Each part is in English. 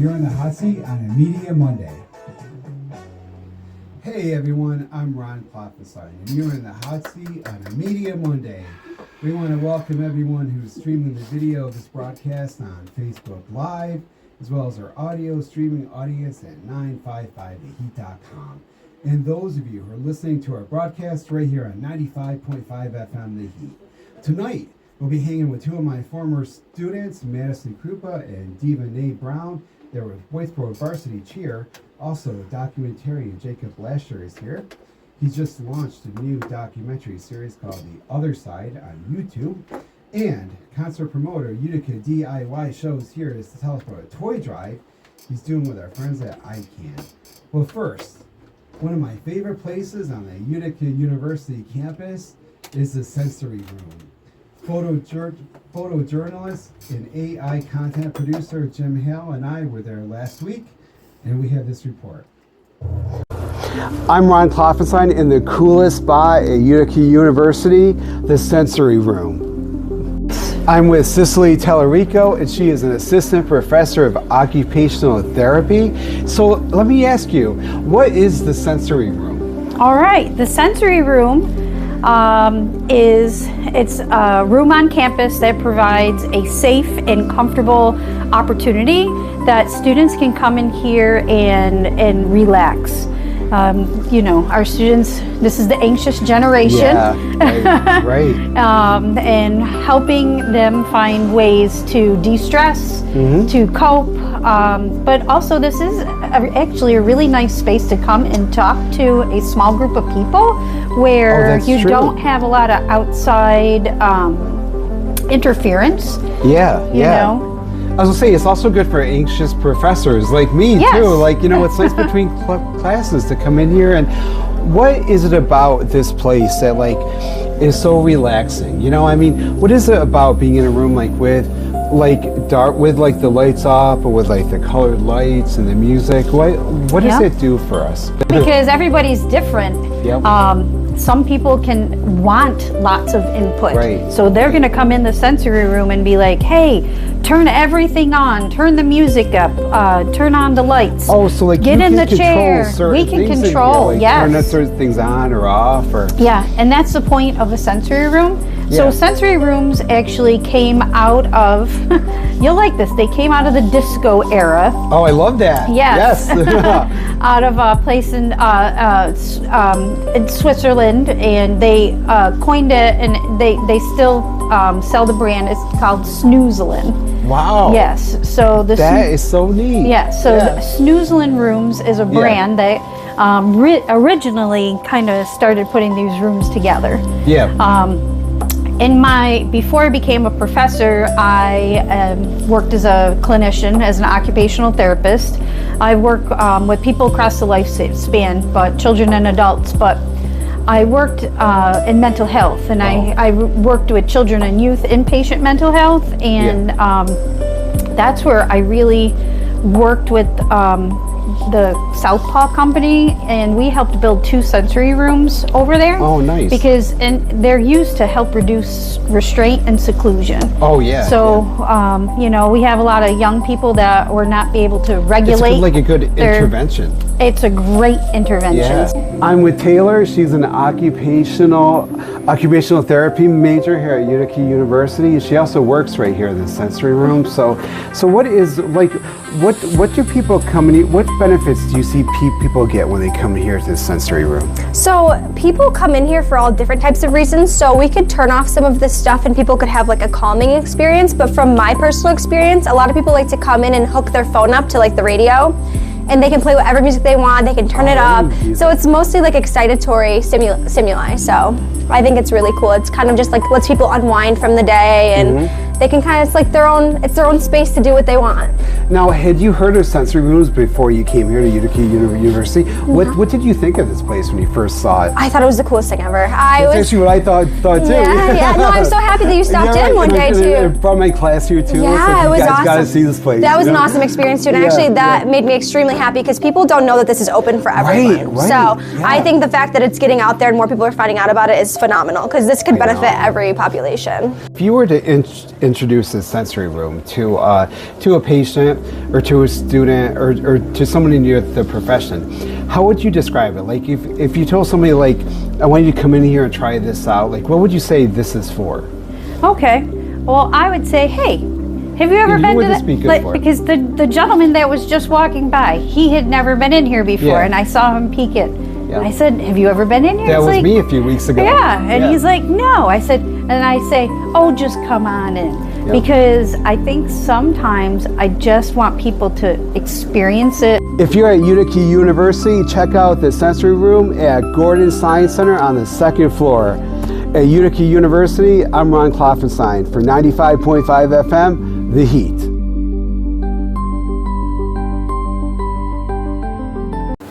You're in the hot seat on a Media Monday. Hey everyone, I'm Ron Klopfanstein, and you're in the hot seat on a Media Monday. We want to welcome everyone who's streaming the video of this broadcast on Facebook Live, as well as our audio streaming audience at 955theheat.com. And those of you who are listening to our broadcast right here on 95.5 FM The Heat. Tonight, we'll be hanging with two of my former students, Madison Krupa and Diva Nae Brown. They're with Whitesboro Varsity Cheer. Also, documentarian Jacob Lasher is here. He's just launched a new documentary series called The Other Side on YouTube. And concert promoter Utica D.I.Y shows here to tell us about a toy drive he's doing with our friends at ICANN. Well, first, one of my favorite places on the Utica University campus is the sensory room. Photojournalist and AI content producer Jim Hale and I were there last week, and we have this report. I'm Ron Klopfanstein in the coolest spot at Utica University, the sensory room. I'm with Cicely Tellerico, and she is an assistant professor of occupational therapy. So let me ask you, what is the sensory room? All right, the sensory room it's a room on campus that provides a safe and comfortable opportunity that students can come in here and relax. You know, our students, this is the anxious generation. Yeah, right. And helping them find ways to de-stress, to cope. But also this is actually a really nice space to come and talk to a small group of people where you don't have a lot of outside interference. Yeah, you know? I was gonna say, it's also good for anxious professors like me too. Like, you know, it's nice between classes to come in here. And what is it about this place that like is so relaxing? You know, I mean, what is it about being in a room like with like dark, with like the lights off, or with like the colored lights and the music? What does it do for us? Because everybody's different. Yep. Some people can want lots of input. Right. So they're going to come in the sensory room and be like, hey, turn everything on, turn the music up, turn on the lights. Oh, so like get you in can the chair. We can control, like yes. Turn certain things on or off. Or yeah, and that's the point of a sensory room. So sensory rooms actually came out of, you'll like this, they came out of the disco era. Oh, I love that. Yes. Out of a place in Switzerland, and they coined it, and they still sell the brand. It's called Snoozlin. Wow. Yes. So that is so neat. Yeah. So the Snoozlin Rooms is a brand that originally kind of started putting these rooms together. Yeah. Before I became a professor, I worked as a clinician, as an occupational therapist. I work with people across the lifespan, but children and adults. But I worked in mental health, and I worked with children and youth inpatient mental health, and that's where I really worked with the Southpaw Company, and we helped build 2 sensory rooms over there. Oh, nice. Because they're used to help reduce restraint and seclusion. Oh, yeah. So, you know, we have a lot of young people that were not able to regulate. It's like a good intervention. It's a great intervention. Yeah. I'm with Taylor. She's an occupational therapy major here at Utica University. She also works right here in the sensory room. So what is like, what do people come in? What benefits do you see people get when they come here to the sensory room? So people come in here for all different types of reasons. So we could turn off some of this stuff and people could have like a calming experience. But from my personal experience, a lot of people like to come in and hook their phone up to like the radio, and they can play whatever music they want, they can turn it up. So it's mostly like excitatory stimuli. So I think it's really cool. It's kind of just like lets people unwind from the day, and they can kind of, it's like their own space to do what they want. Now, had you heard of sensory rooms before you came here to Utica University? What did you think of this place when you first saw it? I thought it was the coolest thing ever. That's actually what I thought too. Yeah. No, I'm so happy that you stopped in one day too. I brought my class here too. Yeah, it was awesome. You guys got to see this place. That was an awesome experience too, and actually that made me extremely happy because people don't know that this is open for everyone. Right. So I think the fact that it's getting out there and more people are finding out about it is phenomenal because this could benefit every population. If you were to introduce the sensory room to a patient or to a student or to someone in the profession, how would you describe it? Like if you told somebody like, I want you to come in here and try this out, like what would you say this is for? Okay. Well, I would say, hey, have you ever been to that? Because the gentleman that was just walking by, he had never been in here before, and I saw him peek in. Yeah. I said, have you ever been in here? That was like, me a few weeks ago. Yeah, and he's like, no. I said, and I say, oh, just come on in. Yep. Because I think sometimes I just want people to experience it. If you're at Utica University, check out the sensory room at Gordon Science Center on the 2nd floor. At Utica University, I'm Ron Klopfanstein for 95.5 FM, The Heat.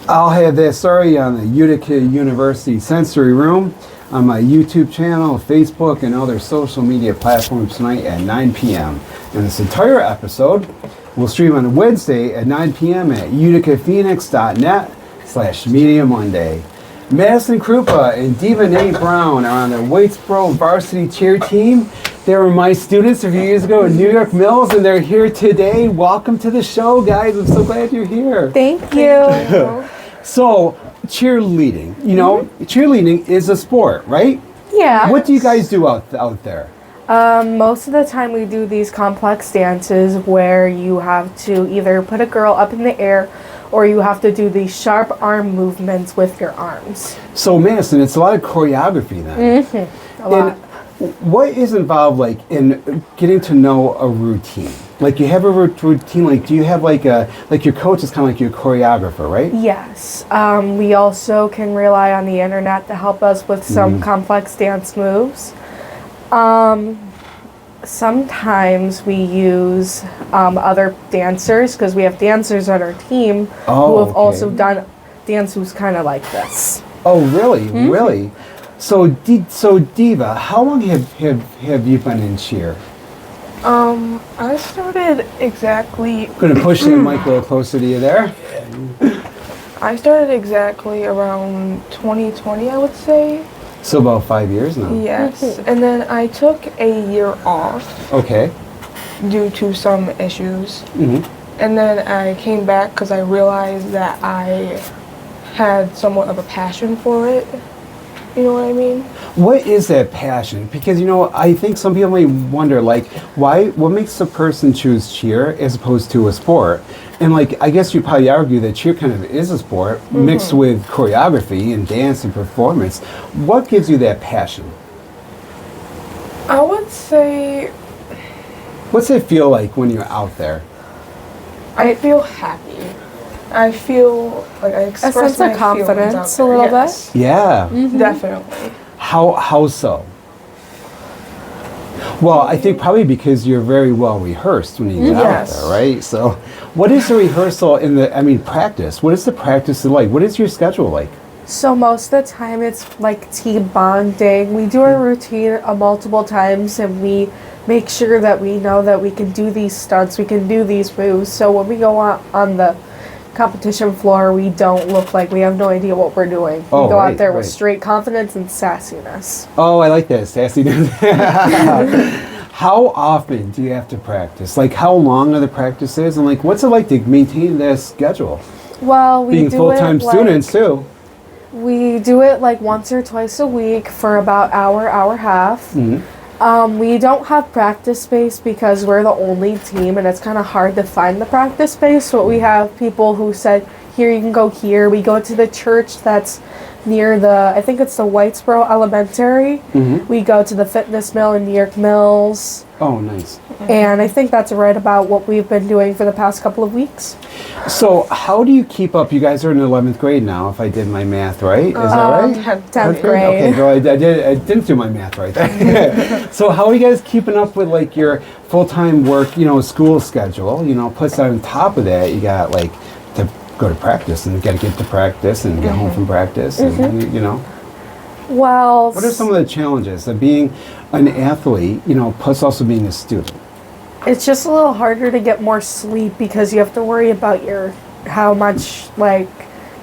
I'll have that story on the Utica University Sensory Room on my YouTube channel, Facebook, and other social media platforms tonight at 9 p.m. And this entire episode will stream on Wednesday at 9 p.m. at uticaphoenix.net/Media Monday. Madison Krupa and Diva Nae Brown are on the Whitesboro varsity cheer team. They were my students a few years ago at New York Mills, and they're here today. Welcome to the show, guys. I'm so glad you're here. Thank you. So, cheerleading, cheerleading is a sport, right? Yeah. What do you guys do out there? Most of the time we do these complex dances where you have to either put a girl up in the air or you have to do these sharp arm movements with your arms. So, Madison, it's a lot of choreography then. Mm-hmm. A lot. What is involved, like, in getting to know a routine? Like, you have a routine, like, do you have, like your coach is kind of like your choreographer, right? Yes. We also can rely on the internet to help us with some complex dance moves. Sometimes we use other dancers, because we have dancers on our team who have also done dance moves kind of like this. Oh, really? Mm-hmm. Really? So Diva, how long have you been in cheer? I started exactly... I'm going to push the mic a little closer to you there. I started exactly around 2020, I would say. So about 5 years now. Yes, and then I took a year off. Okay. Due to some issues. Mm-hmm. And then I came back because I realized that I had somewhat of a passion for it. You know what I mean? What is that passion? Because, I think some people may wonder, like, what makes a person choose cheer as opposed to a sport? And, like, I guess you'd probably argue that cheer kind of is a sport mixed with choreography and dance and performance. What gives you that passion? I would say... What's it feel like when you're out there? I feel happy. I feel like I express a sense my of confidence a little bit. Yes. Yeah. Mm-hmm. Definitely. How so? Well, I think probably because you're very well rehearsed when you get out there, right? So, what is the rehearsal practice? What is the practice like? What is your schedule like? So most of the time it's like team bonding. We do our routine multiple times and we make sure that we know that we can do these stunts, we can do these moves. So when we go on the competition floor, we don't look like we have no idea what we're doing. We go out there with straight confidence and sassiness. Oh, I like that, sassiness. How often do you have to practice? Like, how long are the practices? And, like, what's it like to maintain this schedule? Well, we being do full-time students, too. We do it, like, once or twice a week for about hour and a half. Mm-hmm. We don't have practice space because we're the only team and it's kind of hard to find the practice space, but we have people who said, here, you can go here. We go to the church that's near I think it's the Whitesboro Elementary. Mm-hmm. We go to the fitness mill in New York Mills. Oh, nice. And I think that's right about what we've been doing for the past couple of weeks. So how do you keep up? You guys are in 11th grade now, if I did my math right. Is that right? 10th grade. Okay, so I didn't do my math right. So how are you guys keeping up with, like, your full-time work, school schedule? Plus on top of that, you got, like, to go to practice and you got to get to practice and get home from practice and, Well, what are some of the challenges of being an athlete, plus also being a student? it's just a little harder to get more sleep because you have to worry about how much, like,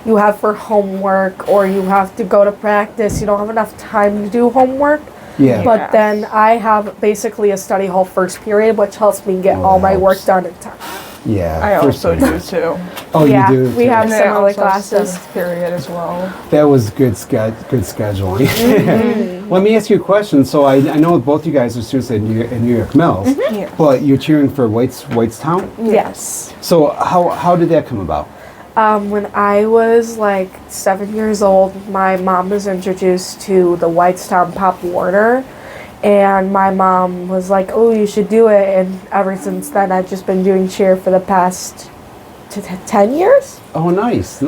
you have for homework, or you have to go to practice. You don't have enough time to do homework. Yeah. But then I have basically a study hall first period, which helps me get Oh, all that my work helps. done in time. Yeah. I first also period. do too. Oh, Yeah, you do? we too? have And then I similar also have classes. 7th period as well. That was good scheduling. Mm-hmm. Let me ask you a question. So I know both you guys are students at New York Mills, Yeah. but you're cheering for Whitestown. Yes. So how did that come about? When I was like 7 years old, my mom was introduced to the Whitestown Pop Warner, and my mom was like, "Oh, you should do it." And ever since then, I've just been doing cheer for the past 10 years. Oh, nice.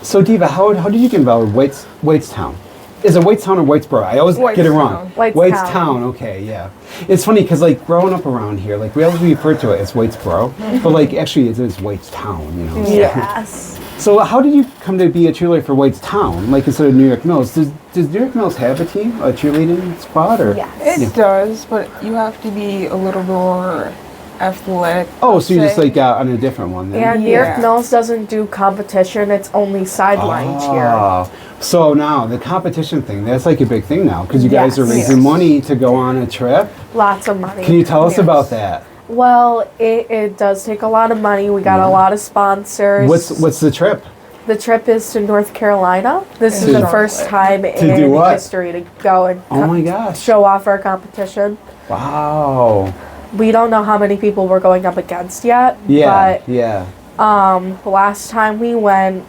So Diva, how did you get involved with Whitestown? Is it Whitestown or Whitesboro? I always get it wrong. Whitestown. Okay, yeah. It's funny because like growing up around here, like we always refer to it as Whitesboro, but like actually it is Whitestown, you know. Yes. So how did you come to be a cheerleader for Whitestown, like instead of New York Mills? Does New York Mills have a team, a cheerleading squad, or? Yes. It does, but you have to be a little more athletic. Oh, so you're just say. like on a different one then? And New York Yeah. Mills doesn't do competition, it's only sideline cheer. Oh, so now the competition thing, that's like a big thing now because you guys are Yes. raising money to go on a trip. Lots of money. Can you tell us Yes. about that? Well, it does take a lot of money. We got a lot of sponsors. What's the trip? The trip is to North Carolina. This To- is the first time do in what? history to go and Oh my gosh. show off our competition. Wow. We don't know how many people we're going up against yet. Yeah, yeah. But last time we went,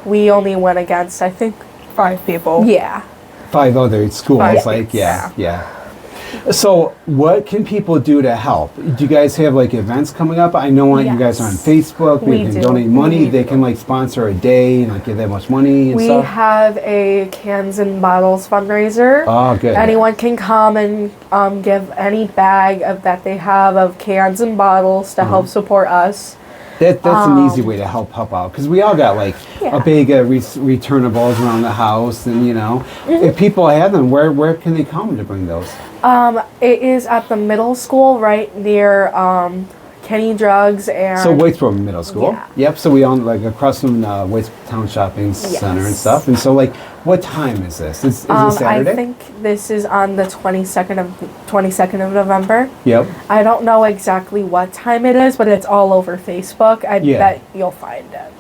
we only went against, I think, 5 people. yeah. 5 other schools, Five, like, yeah, yeah. yeah. So what can people do to help? Do you guys have like events coming up? I know you guys are on Yes. Facebook. We We can do. donate money. They can like sponsor a day and like give that much money and We stuff. have a cans and bottles fundraiser. Oh, good. Anyone can come and give any bag of that they have of cans and bottles to help support us. That's an easy way to help out because we all got like Yeah. a big returnables around the house, and you know, if people have them, where can they come to bring those? It is at the middle school right near Kenny Drugs and So Waitsboro Middle School. Yeah. Yep. So we own like across from Waitstown Shopping Center and Yes. stuff. And so like, what time is this? Is it I Saturday? think this is on the 22nd of November. Yep. I don't know exactly what time it is, but it's all over Facebook. I Yeah. bet you'll find it.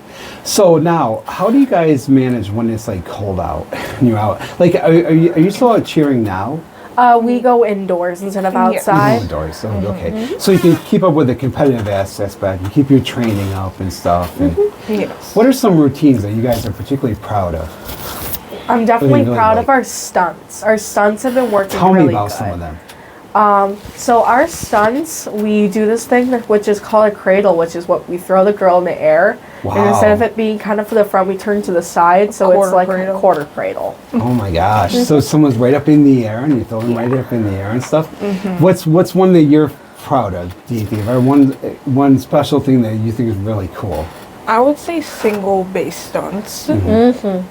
So now, how do you guys manage when it's like cold out and you're out? Like, are you still out cheering now? We go indoors instead of Yeah. outside. Indoors. So, okay. So you can keep up with the competitive aspect and keep your training up and stuff. And Yes. what are some routines that you guys are particularly proud of? I'm definitely really proud like? of our stunts. Our stunts have been working Tell really me about good. some of them. So our stunts, we do this thing which is called a cradle, which is what we throw the girl in the air. Wow. And instead of it being kind of for the front, we turn to the side, so it's quarter like cradle. a quarter cradle. Oh my gosh! So someone's right up in the air, and you throw them right up in the air and stuff. What's one that you're proud of, do you think, or one special thing that you think is really cool? I would say single base stunts. Definitely.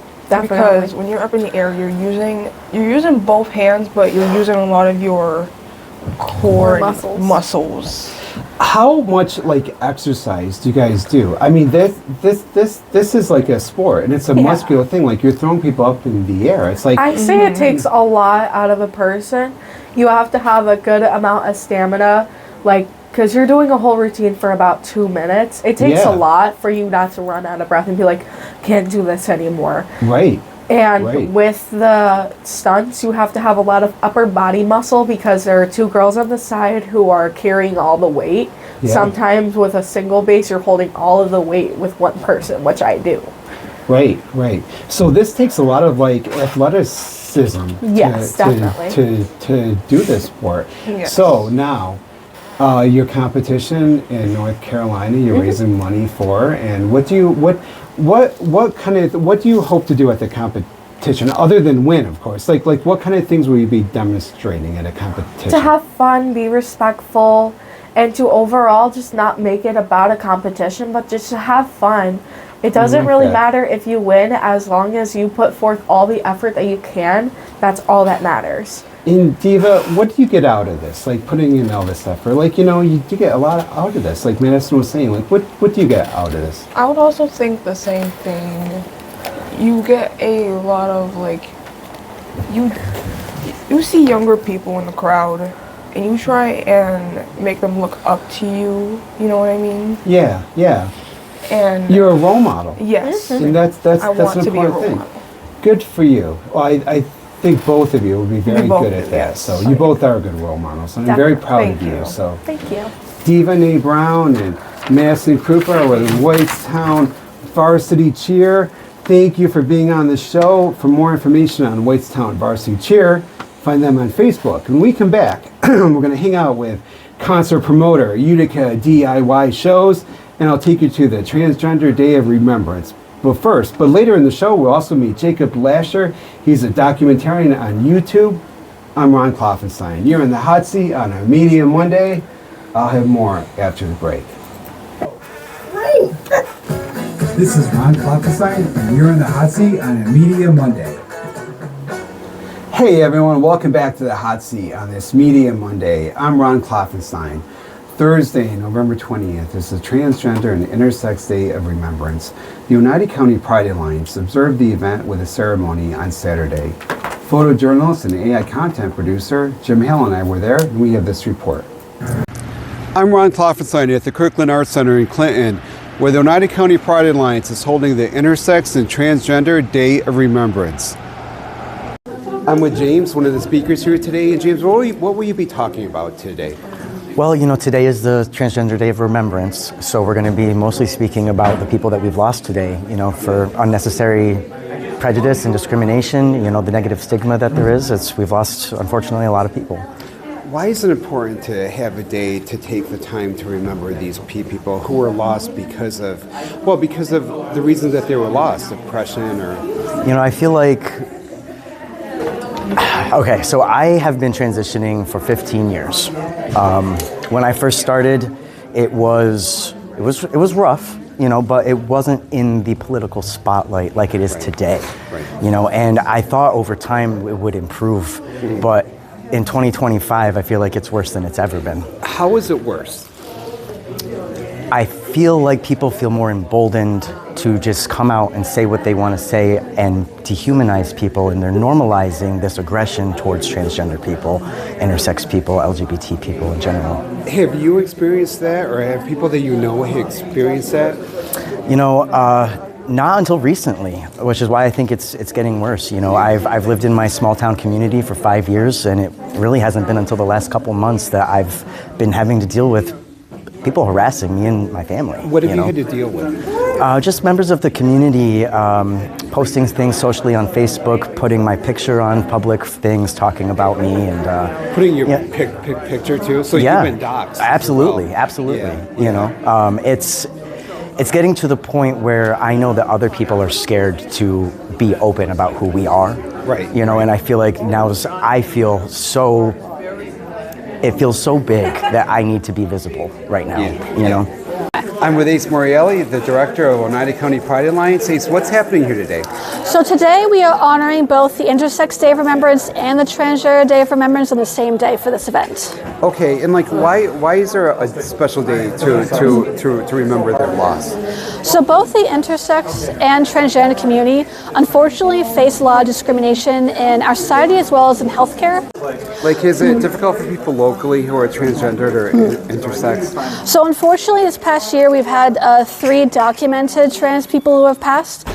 Because when you're up in the air, you're using both hands, but you're using a lot of your core muscles. How much like exercise do you guys do? I mean, this is like a sport, and it's a muscular thing. Like you're throwing people up in the air. It's like I say it takes a lot out of a person. You have to have a good amount of stamina, like, because you're doing a whole routine for about 2 minutes. It takes Yeah. a lot for you not to run out of breath and be like, can't do this anymore. right. And Right. with the stunts, you have to have a lot of upper body muscle because there are 2 girls on the side who are carrying all the weight. Yeah. Sometimes with a single base, you're holding all of the weight with one person, which I do. Right. So this takes a lot of like athleticism Yes, definitely. to do this sport. Yes. So now, your competition in North Carolina, you're raising money for, and what do you hope to do at the competition other than win, of course? Like what kind of things will you be demonstrating at a competition? To have fun, be respectful, and to overall just not make it about a competition, but just to have fun. It doesn't like really that. matter if you win as long as you put forth all the effort that you can. That's all that matters. In Diva, what do you get out of this? Like putting in all this effort, like you do get a lot out of this. Like Madison was saying, like what do you get out of this? I would also think the same thing. You get a lot of like you see younger people in the crowd, and you try and make them look up to you. You know what I mean? Yeah, yeah. And You're a role model. yes, And that's I an want to be a important role thing. model. Good for you. Well, I think both of you will be very both good at do, that. yes. So you both are good role models. And I'm very proud Thank of you. you. So Thank you. Diva Nae Brown and Madison Krupa with Whitestown Varsity Cheer. Thank you for being on the show. For more information on Whitestown Varsity Cheer, find them on Facebook. When we come back, we're going to hang out with concert promoter Utica D.I.Y shows, and I'll take you to the Transgender Day of Remembrance. But later in the show, we'll also meet Jacob Lasher. He's a documentarian on YouTube. I'm Ron Klopfanstein. You're in the hot seat on a Media Monday. I'll have more after the break. This is Ron Klopfanstein, and you're in the hot seat on a Media Monday. Hey everyone, welcome back to the hot seat on this Media Monday. I'm Ron Klopfanstein. Thursday, November 20th is the Transgender and Intersex Day of Remembrance. The Oneida County Pride Alliance observed the event with a ceremony on Saturday. Photojournalist and AI content producer Jim Hale and I were there, and we have this report. I'm Ron Klopfanstein at the Kirkland Arts Center in Clinton, where the Oneida County Pride Alliance is holding the Intersex and Transgender Day of Remembrance. I'm with James, one of the speakers here today. And James, what will you be talking about today? Well, today is the Transgender Day of Remembrance, so we're going to be mostly speaking about the people that we've lost today, for unnecessary prejudice and discrimination, the negative stigma that there is. We've lost, unfortunately, a lot of people. Why is it important to have a day to take the time to remember these people who were lost because of the reasons that they were lost, oppression or... I feel like... Okay, so I have been transitioning for 15 years. When I first started, it was rough, but it wasn't in the political spotlight like it is today. Right. And I thought over time it would improve, but in 2025, I feel like it's worse than it's ever been. How is it worse? I feel like people feel more emboldened to just come out and say what they want to say and dehumanize people, and they're normalizing this aggression towards transgender people, intersex people, LGBT people in general. Have you experienced that, or have people that you know experienced that? Not until recently, which is why I think it's getting worse. I've lived in my small town community for 5 years, and it really hasn't been until the last couple months that I've been having to deal with people harassing me and my family. What have you had to deal with? Just members of the community posting things socially on Facebook, putting my picture on public things, talking about me, and putting your picture too. So you've been doxxed. Absolutely. Yeah. It's getting to the point where I know that other people are scared to be open about who we are. Right. And I feel like now it feels so big that I need to be visible right now. I'm with Ace Morielli, the director of Oneida County Pride Alliance. Ace, what's happening here today? So today we are honoring both the Intersex Day of Remembrance and the Transgender Day of Remembrance on the same day for this event. Okay, and why is there a special day to remember their loss? So both the intersex and transgender community unfortunately face a lot of discrimination in our society as well as in healthcare. Is it difficult for people locally who are transgendered or intersex? So unfortunately this past year we've had 3 documented trans people who have passed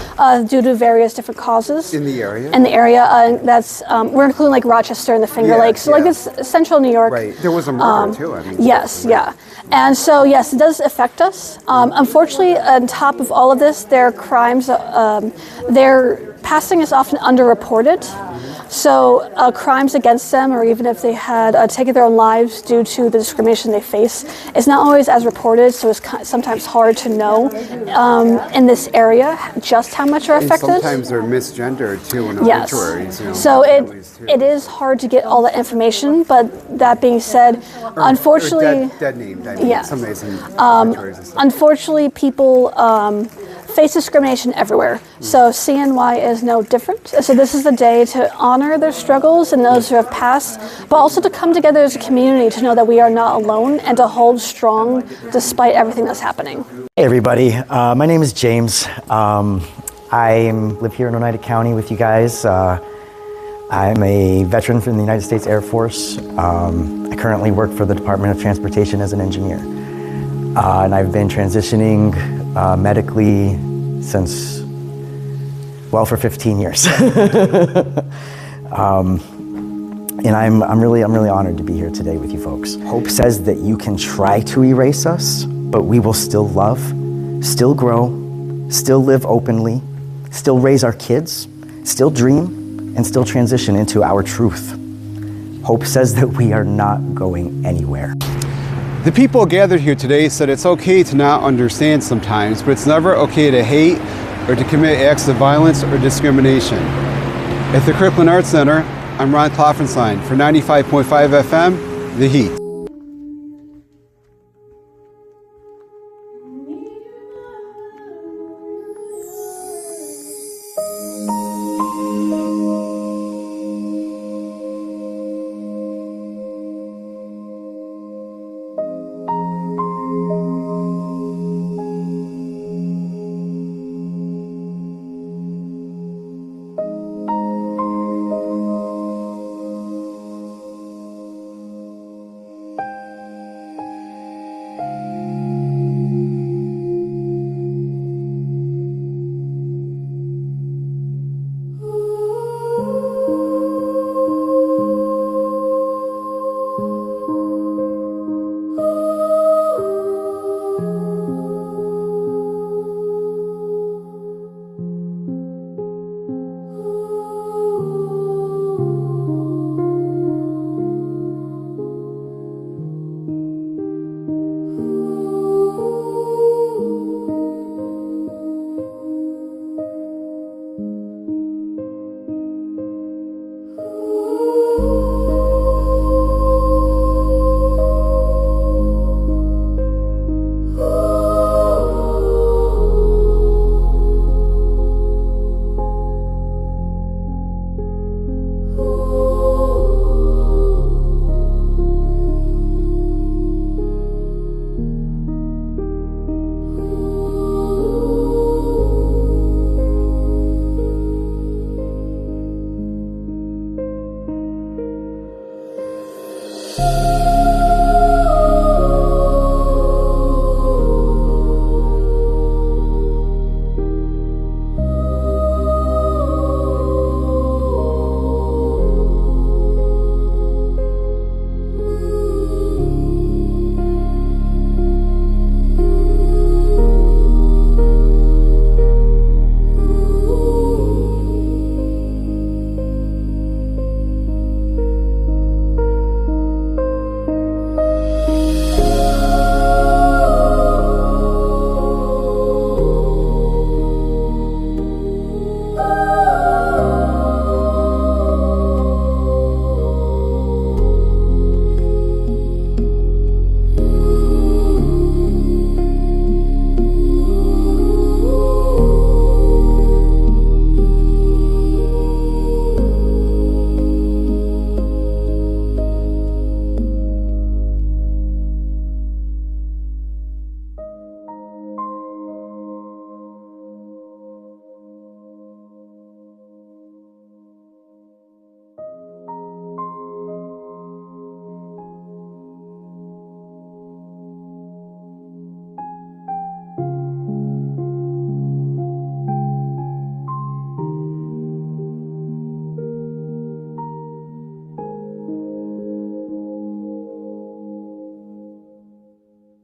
due to various different causes. In the area? In the area, that's, we're including Rochester and the Finger Lakes, so it's central New York. Right, there was a murder too. Yes, yeah. And so, yes, it does affect us. Unfortunately, on top of all of this, their crimes, their passing is often underreported. So crimes against them, or even if they had taken their own lives due to the discrimination they face, is not always as reported, so it's sometimes hard to know in this area just how much are affected. And sometimes they're misgendered too in obituaries. So it is hard to get all that information, but that being said, unfortunately... Dead name. Yeah. Some obituaries and stuff. Unfortunately, people face discrimination everywhere. So CNY is no different. So this is the day to honor their struggles and those who have passed, but also to come together as a community to know that we are not alone and to hold strong despite everything that's happening. Hey everybody, my name is James. I live here in Oneida County with you guys. I'm a veteran from the United States Air Force. I currently work for the Department of Transportation as an engineer. And I've been transitioning medically since, well, for 15 years. And I'm really honored to be here today with you folks. Hope says that you can try to erase us, but we will still love, still grow, still live openly, still raise our kids, still dream, and still transition into our truth. Hope says that we are not going anywhere. The people gathered here today said it's okay to not understand sometimes, but it's never okay to hate or to commit acts of violence or discrimination. At the Kirkland Arts Center, I'm Ron Klopfanstein for 95.5 FM, The Heat.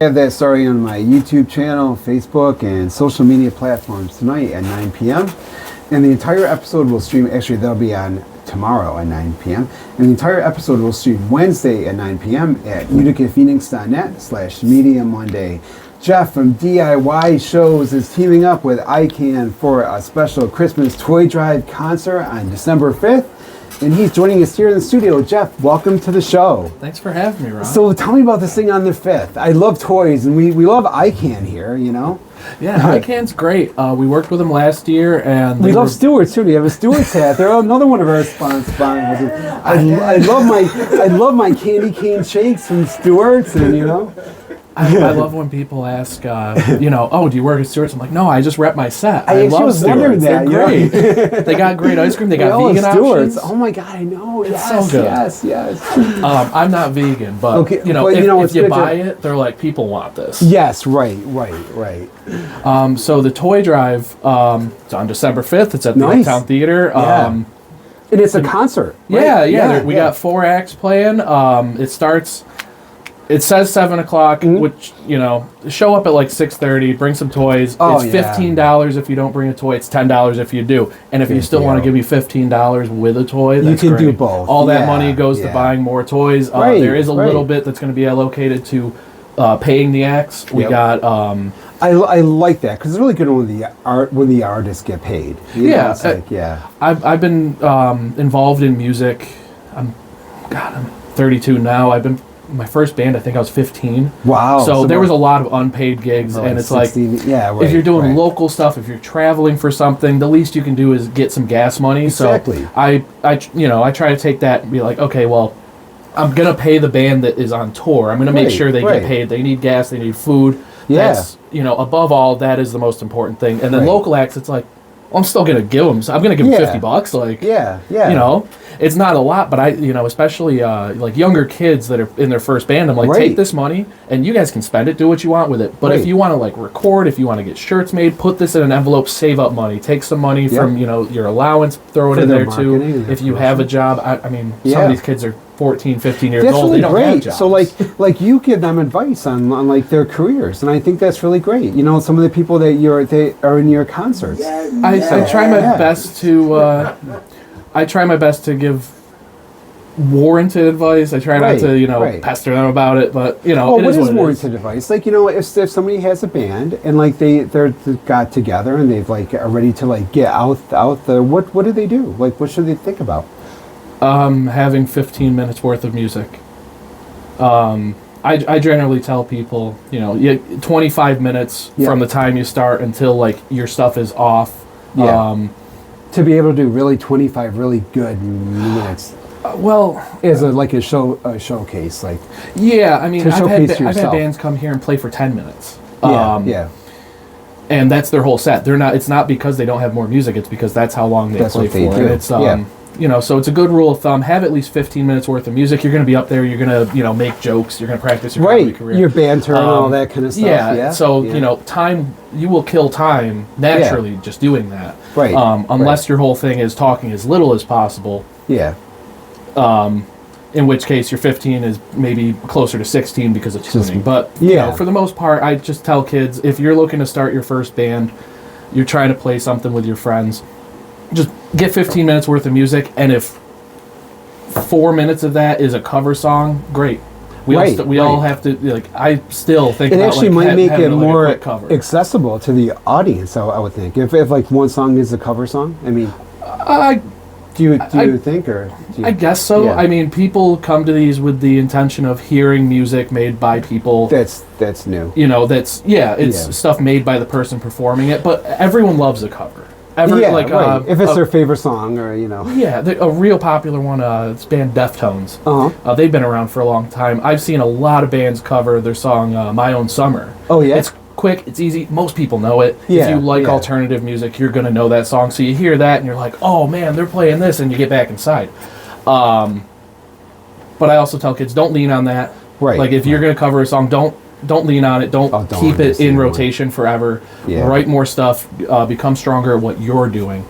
I have that starting on my YouTube channel, Facebook, and social media platforms tonight at 9 p.m. And the entire episode will stream, actually that'll be on tomorrow at 9 p.m. And the entire episode will stream Wednesday at 9 p.m. at uticaphoenix.net/Media Monday. Jeff from DIY Shows is teaming up with ICANN for a special Christmas toy drive concert on December 5th. And he's joining us here in the studio. Jeff, welcome to the show. Thanks for having me, Ron. So tell me about this thing on the 5th. I love toys, and we love ICANN here, you know? Yeah, ICANN's great. We worked with them last year, and we love Stewart's too. We have a Stewart's hat. They're another one of our sponsors. I love my candy cane shakes from Stewart's, and you know. I love when people ask, oh, do you work at Stewart's? I'm like, no, I just rep my set. I actually love was wondering Stewart's. that, They're great. They got great ice cream. They got vegan Stewart's. options. Oh my God, I know. It's Yes, so good. yes. I'm not vegan, but Okay, if you buy it, they're like, people want this. Yes, right. So the toy drive, it's on December 5th. It's at the Nice. Uptown Theater. Yeah. And it's a concert. Right? Yeah. We got 4 acts playing. It says 7 o'clock, which, show up at like 6:30, bring some toys. It's $15 if you don't bring a toy. It's $10 if you do. And if you still want to give me $15 with a toy, that's you can great. do both. All that money goes to buying more toys. There is a little bit that's going to be allocated to paying the acts. We got... I like that because it's really good when the artists get paid. I've been involved in music. I'm 32 now. My first band, I think I was 15. Wow. So there was a lot of unpaid gigs, and it's 16, if you're doing local stuff, if you're traveling for something, the least you can do is get some gas money. Exactly. So I try to take that and be like, okay, well, I'm gonna pay the band that is on tour. I'm gonna make sure they get paid. They need gas. They need food. Yeah. That's, above all, that is the most important thing. And then local acts, it's like, well, I'm still gonna give them. So I'm gonna give them $50. Like, it's not a lot, but especially like younger kids that are in their first band, I'm like, take this money and you guys can spend it, do what you want with it. But if you want to like record, if you want to get shirts made, put this in an envelope, save up money, take some money from your allowance, throw it in there too. If you have a job, I mean, some of these kids are 14, 15 years old. Really they don't have jobs. So like you give them advice on like their careers, and I think that's really great. Some of the people that they are in your concerts. I try my best to. I try my best to give warranted advice. I try not to, pester them about it, but it is what warranted advice? Like, if somebody has a band and like they're got together and they've like are ready to like get out the what do they do? Like, what should they think about? Having 15 minutes worth of music. I generally tell people, 25 minutes from the time you start until like your stuff is off. To be able to do really 25 really good minutes. As a showcase, like. Yeah, I mean, I've had bands come here and play for 10 minutes. Yeah. And that's their whole set. It's not because they don't have more music. It's because that's how long they play for. Do. And it's so it's a good rule of thumb. Have at least 15 minutes worth of music. You're going to be up there. You're going to make jokes. You're going to practice your comedy career. Your banter and all that kind of stuff. Yeah. So time, you will kill time naturally just doing that. Right. Unless your whole thing is talking as little as possible. Yeah. In which case your 15 is maybe closer to 16 because of tuning. But for the most part, I just tell kids, if you're looking to start your first band, you're trying to play something with your friends, just get 15 minutes worth of music, and if 4 minutes of that is a cover song, great. We all have to, like, I still think it about actually like, might make it more accessible to the audience, I would think. If like one song is a cover song, I mean, do you think, or I guess so. Yeah. I mean, people come to these with the intention of hearing music made by people. That's new. It's stuff made by the person performing it, but everyone loves a cover. If it's their favorite song, or a real popular one. It's band Deftones. They've been around for a long time. I've seen a lot of bands cover their song "My Own Summer." Oh yeah, it's quick, it's easy. Most people know it. If you like alternative music, you're gonna know that song. So you hear that, and you're like, "Oh man, they're playing this," and you get back inside. But I also tell kids, don't lean on that. Right. Like if you're gonna cover a song, don't lean on it. Don't keep it in rotation forever. Yeah. Write more stuff. Become stronger at what you're doing.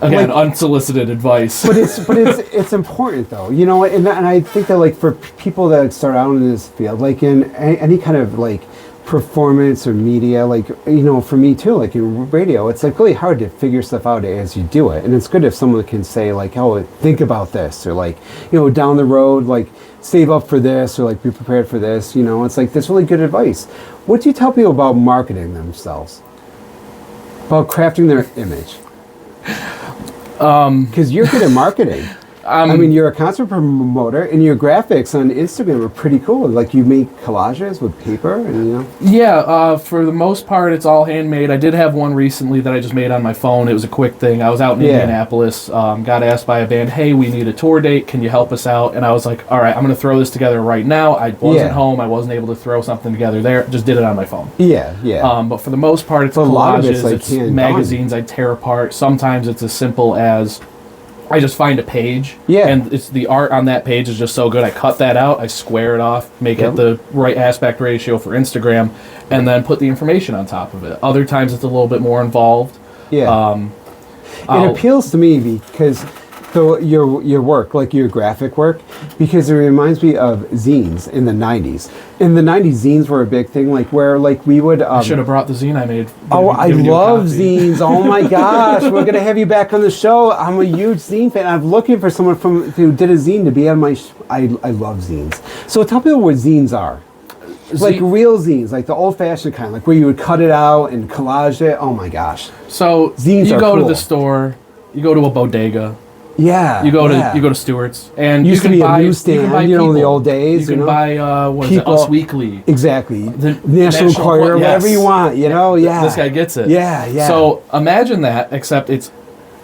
Again, unsolicited advice. But it's important though, and I think that like for people that start out in this field, like in any kind of like performance or media, like for me too, like in radio, it's like really hard to figure stuff out as you do it, and it's good if someone can say like, oh, think about this, or like down the road, like save up for this, or like be prepared for this. It's like that's really good advice. What do you tell people about marketing themselves, about crafting their image? Because you're good at marketing. I mean, you're a concert promoter, and your graphics on Instagram are pretty cool. Like, you make collages with paper, and Yeah, for the most part, it's all handmade. I did have one recently that I just made on my phone. It was a quick thing. I was out in Indianapolis, got asked by a band, hey, we need a tour date. Can you help us out? And I was like, all right, I'm going to throw this together right now. I wasn't home. I wasn't able to throw something together there. Just did it on my phone. But for the most part, it's collages, a lot of it's, like, it's magazines I tear apart. Sometimes it's as simple as I just find a page, and it's the art on that page is just so good. I cut that out, I square it off, make it the right aspect ratio for Instagram, and then put the information on top of it. Other times it's a little bit more involved. It appeals to me because your work, like your graphic work, because it reminds me of zines in the 90s. In the 90s, zines were a big thing, like where like we would... I should have brought the zine I made. I love zines. Oh my gosh, we're going to have you back on the show. I'm a huge zine fan. I'm looking for someone who did a zine to be on my... I love zines. So tell people what zines are. Like real zines, like the old-fashioned kind, like where you would cut it out and collage it. Oh my gosh. So zines you go to the store, you go to a bodega. Yeah, you go to Stewart's, and used you can to be buy a newsstand, in the old days. You can buy Us Weekly, exactly, the National Enquirer, whatever you want. This guy gets it. Yeah. So imagine that, except it's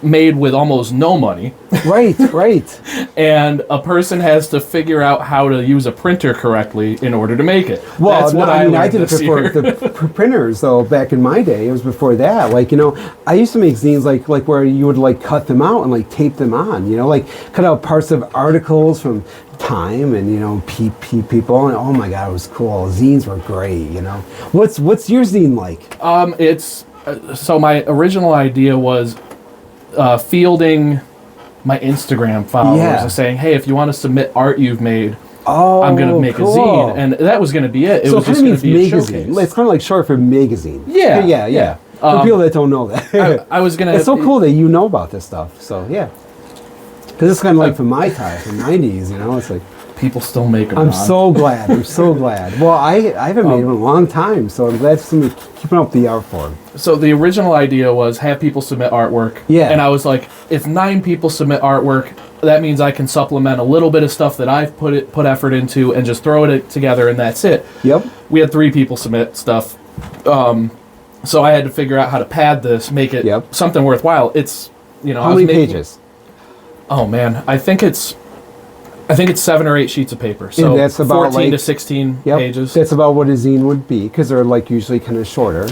made with almost no money. Right. And a person has to figure out how to use a printer correctly in order to make it. Well, that's what I did it before the printers, though. Back in my day, it was before that. Like, I used to make zines like where you would like cut them out and like tape them on. Like cut out parts of articles from Time and people. And oh my God, it was cool. Zines were great. What's your zine like? It's so my original idea was fielding my Instagram followers and saying, hey, if you want to submit art you've made, I'm going to make a zine. And that was going to be it. It was just going to be a showcase. It's kind of like short for magazine. Yeah. For people that don't know that. I was going to... It's so cool that you know about this stuff. So, yeah. Because it's kind of like from my time, from 90s, it's like... People still make them. I'm so glad. Well, I haven't made them in a long time, so I'm glad somebody keeping up the art form. So the original idea was have people submit artwork. Yeah. And I was like, if 9 people submit artwork, that means I can supplement a little bit of stuff that I've put effort into and just throw it together, and that's it. Yep. We had 3 people submit stuff. So I had to figure out how to pad this, make it something worthwhile. It's, How many pages? Oh, man. I think it's 7 or 8 sheets of paper, so and that's about 14 to 16 pages. That's about what a zine would be, because they're like usually kind of shorter,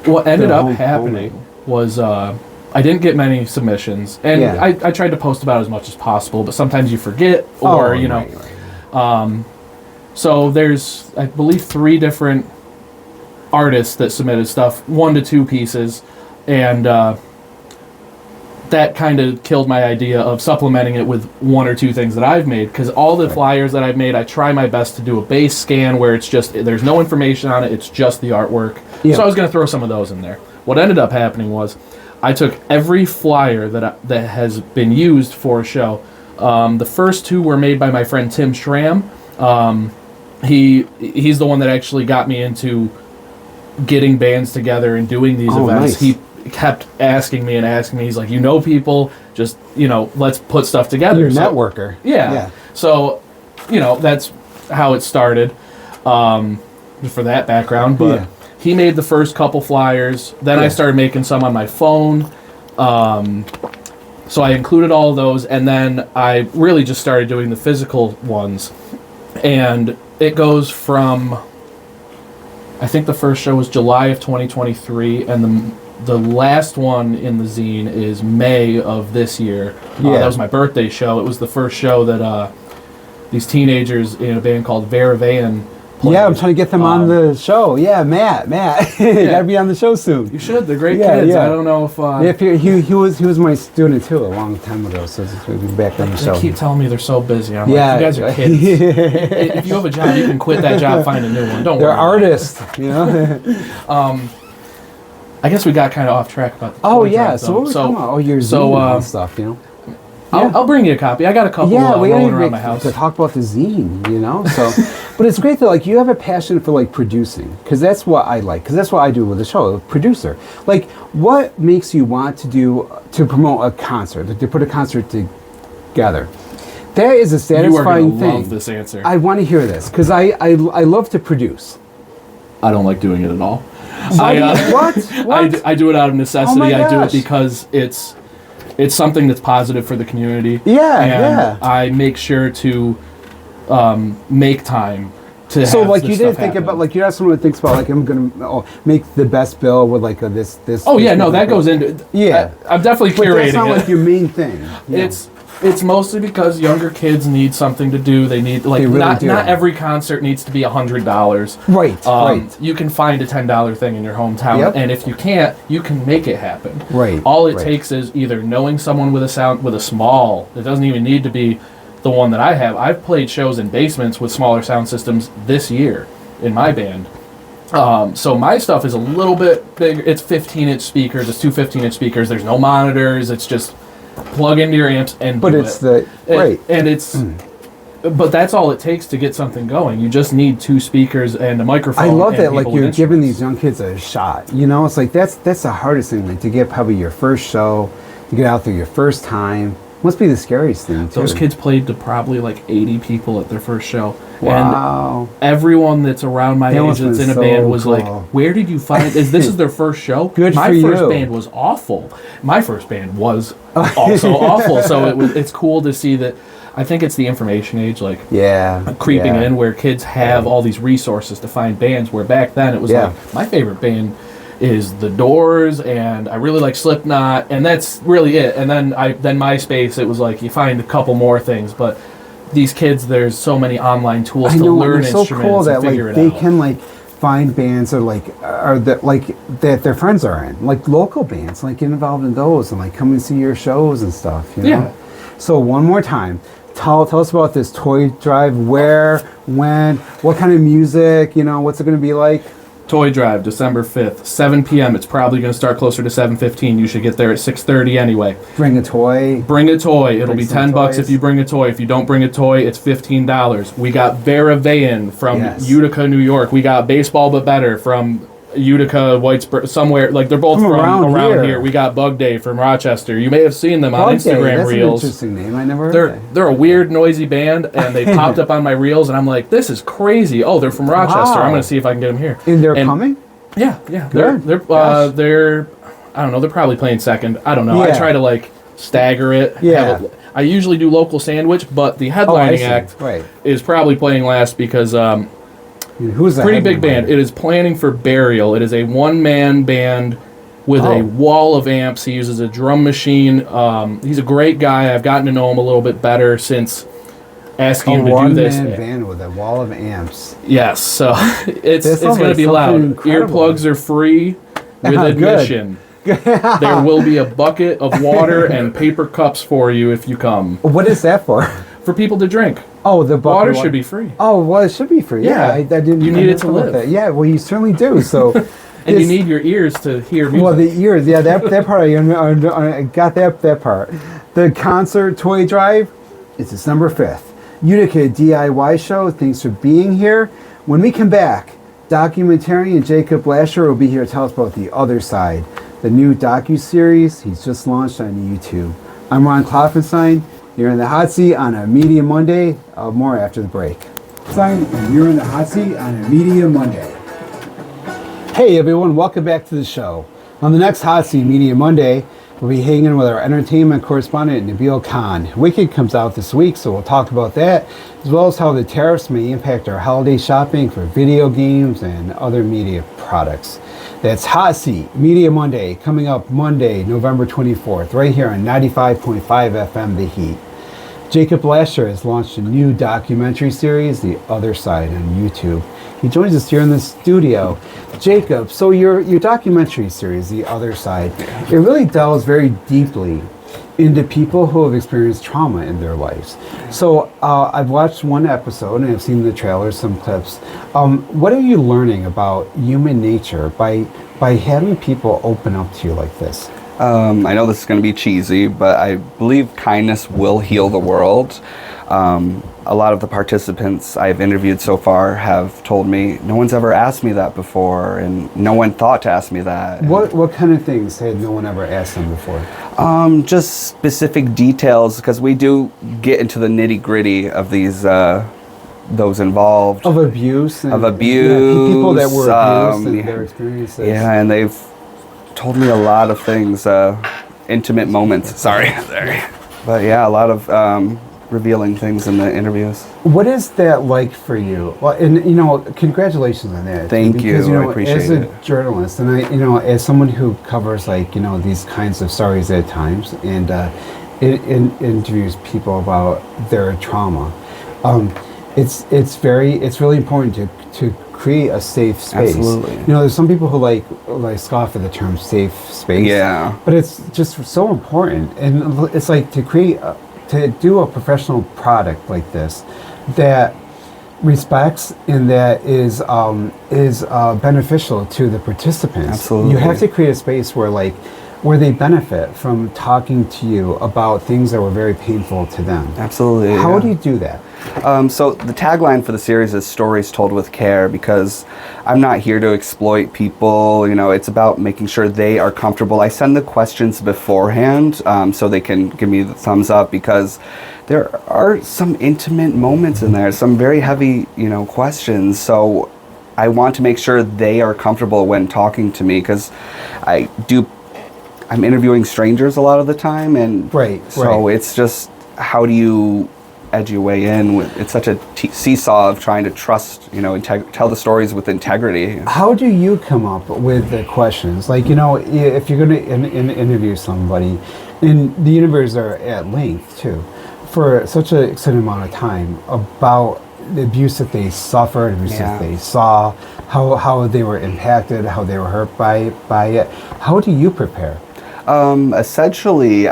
What ended up happening was I didn't get many submissions, and I tried to post about as much as possible, but sometimes you forget, or right. So there's, I believe, 3 different artists that submitted stuff, 1 to 2 pieces, and that kind of killed my idea of supplementing it with 1 or 2 things that I've made, because all the flyers that I've made, I try my best to do a base scan where it's just, there's no information on it, it's just the artwork. So I was going to throw some of those in there. What ended up happening was I took every flyer that has been used for a show. The first 2 were made by my friend Tim Schramm. He's the one that actually got me into getting bands together and doing these events. Nice. He kept asking me. He's like, people, just, let's put stuff together. You're a networker. Yeah. So, that's how it started, for that background. But he made the first couple flyers. Then I started making some on my phone. So I included all of those. And then I really just started doing the physical ones. And it goes from, I think the first show was July of 2023. And the last one in the zine is May of this year. That was my birthday show. It was the first show that these teenagers in a band called Vera Van played. Yeah, I'm trying to get them on the show. Yeah, Matt. You gotta be on the show soon. You should. They're great kids. I don't know if... he was my student too a long time ago, so we'll be back on the show. They keep telling me they're so busy. I'm like, you guys are kids. If you have a job, you can quit that job, find a new one. Don't worry. They're artists, I guess we got kind of off track about the so what were we talking about? Your zine and stuff, I'll bring you a copy. I got a couple rolling around my house. To talk about the zine, So, but it's great that like you have a passion for like producing, because that's what I like. Because that's what I do with the show, a producer. Like, what makes you want to promote a concert, to put a concert together? That is a You are satisfying gonna thing. love this answer. I want to hear this because I love to produce. I don't like doing it at all. What? I do it out of necessity. Oh my I do it gosh. because it's something that's positive for the community. Yeah, and yeah. I make sure to make time to So have like this you didn't stuff think happen. about like you're not someone who thinks about like I'm gonna make the best bill with like this. Oh yeah, this no, that thing. goes into. Yeah. I'm definitely But curating that's not it. like your main thing. Yeah. It's mostly because younger kids need something to do. They need like They really not do. every concert needs to be $100. Right, right. You can find a $10 thing in your hometown, Yep. and if you can't, you can make it happen. Right, All it right. takes is either knowing someone with a small. It doesn't even need to be the one that I have. I've played shows in basements with smaller sound systems this year in my band. So my stuff is a little bit bigger. It's 15-inch speakers. It's two 15-inch speakers. There's no monitors. It's just plug into your amps and But do it's it. right. And it's but that's all it takes to get something going. You just need two speakers and a microphone. I love and that. Like people with you're giving these instruments. young kids a shot. You know, it's like that's the hardest thing. Like to get probably your first show, to get out there your first time. Must be the scariest thing too. Those kids played to probably like 80 people at their first show. Wow. And everyone that's around my That age must have that's in been a band so was like, cool. where did you find this is their first show? Good my for first you. band was awful. My first band was also awful. So it's cool to see that. I think it's the information age, like creeping in, where kids have all these resources to find bands. Where back then it was like my favorite band is The Doors, and I really like Slipknot, and that's really it. And then MySpace, it was like you find a couple more things, but these kids, there's so many online tools to learn it's so instruments cool that and figure like it they out. can like find bands that their friends are in, like local bands, like get involved in those and like come and see your shows and stuff. You know? Yeah. So one more time, tell us about this toy drive. Where, when, what kind of music? You know, what's it going to be like? Toy Drive, December 5th, 7 p.m. It's probably going to start closer to 7:15. You should get there at 6:30 anyway. Bring a toy. Bring a toy. It'll Bring be some $10 toys. if you bring a toy. If you don't bring a toy, it's $15. We got Vera Vayan from Utica, New York. We got Baseball But Better from Utica, Whitesburg, somewhere. Like they're both from around here. We got Bug Day from Rochester. You may have seen them on Bug Day, Instagram that's reels. an interesting name. I never heard that. They're a weird, noisy band, and they popped up on my reels, and I'm like, this is crazy. Oh, they're from Rochester. Wow. I'm going to see if I can get them here. And they're coming? Yeah. Good. They're I don't know, they're probably playing second. I don't know. I try to like stagger it. Yeah. I usually do local sandwich, but the headlining act is probably playing last because who's the pretty big band. It is Planning for Burial. It is a one-man band with a wall of amps. He uses a drum machine. He's a great guy. I've gotten to know him a little bit better since asking him to do this. A one-man band with a wall of amps. Yes, so it's sounds going to like be loud. something incredible. Earplugs are free with admission. There will be a bucket of water and paper cups for you if you come. What is that for? For people to drink. Oh, the bucket Water of should be free. Oh, well, it should be free. Yeah, I didn't. You I need it never to thought about live. that. Yeah, well, you certainly do. So, And you need your ears to hear music. well, the ears. Yeah, that part I got that part. The concert toy drive is December 5th. Utica D.I.Y. show. Thanks for being here. When we come back, documentarian Jacob Lasher will be here to tell us about The Other Side, the new docu-series he's just launched on YouTube. I'm Ron Klopfanstein. You're in the hot seat on a Media Monday. More after the break. And you're in the hot seat on a Media Monday. Hey everyone, welcome back to the show. On the next Hot Seat Media Monday, we'll be hanging with our entertainment correspondent, Nabil Khan. Wicked comes out this week, so we'll talk about that, as well as how the tariffs may impact our holiday shopping for video games and other media products. That's Hot Seat Media Monday, coming up Monday, November 24th, right here on 95.5 FM The Heat. Jacob Lasher has launched a new documentary series, The Other Side, on YouTube. He joins us here in the studio. Jacob, so your documentary series, The Other Side, it really delves very deeply into people who have experienced trauma in their lives. So I've watched one episode and I've seen the trailers, some clips. What are you learning about human nature by having people open up to you like this? I know this is going to be cheesy, but I believe kindness will heal the world. a lot of the participants I've interviewed so far have told me, no one's ever asked me that before, and no one thought to ask me that. What kind of things had no one ever asked them before? Just specific details, because we do get into the nitty-gritty of these, those involved. Of abuse? Of abuse. People that were abused and their experiences. Yeah, and they've told me a lot of things, intimate moments. Sorry. But yeah, a lot of revealing things in the interviews. What is that like for you? Well, and you know, congratulations on that. Thank you. Because, you know, I appreciate as it. a journalist, and I, you know, as someone who covers like, you know, these kinds of stories at times, and interviews people about their trauma, it's really important to create a safe space. Absolutely. You know, there's some people who like scoff at the term safe space. Yeah. But it's just so important, and it's like to do a professional product like this that respects and that is beneficial to the participants. Absolutely. You have to create a space where they benefit from talking to you about things that were very painful to them. Absolutely. How do you do that? So the tagline for the series is "Stories Told with Care," because I'm not here to exploit people. You know, it's about making sure they are comfortable. I send the questions beforehand so they can give me the thumbs up, because there are some intimate moments in there, some very heavy, you know, questions. So I want to make sure they are comfortable when talking to me, because I'm interviewing strangers a lot of the time, and so it's just, how do you edge your way in? It's such a seesaw of trying to trust, you know, tell the stories with integrity. How do you come up with the questions? Like, you know, if you're going to interview somebody, and the interviews are at length too, for such an extended amount of time, about the abuse that they suffered, abuse that they saw, how they were impacted, how they were hurt by it. How do you prepare? Essentially,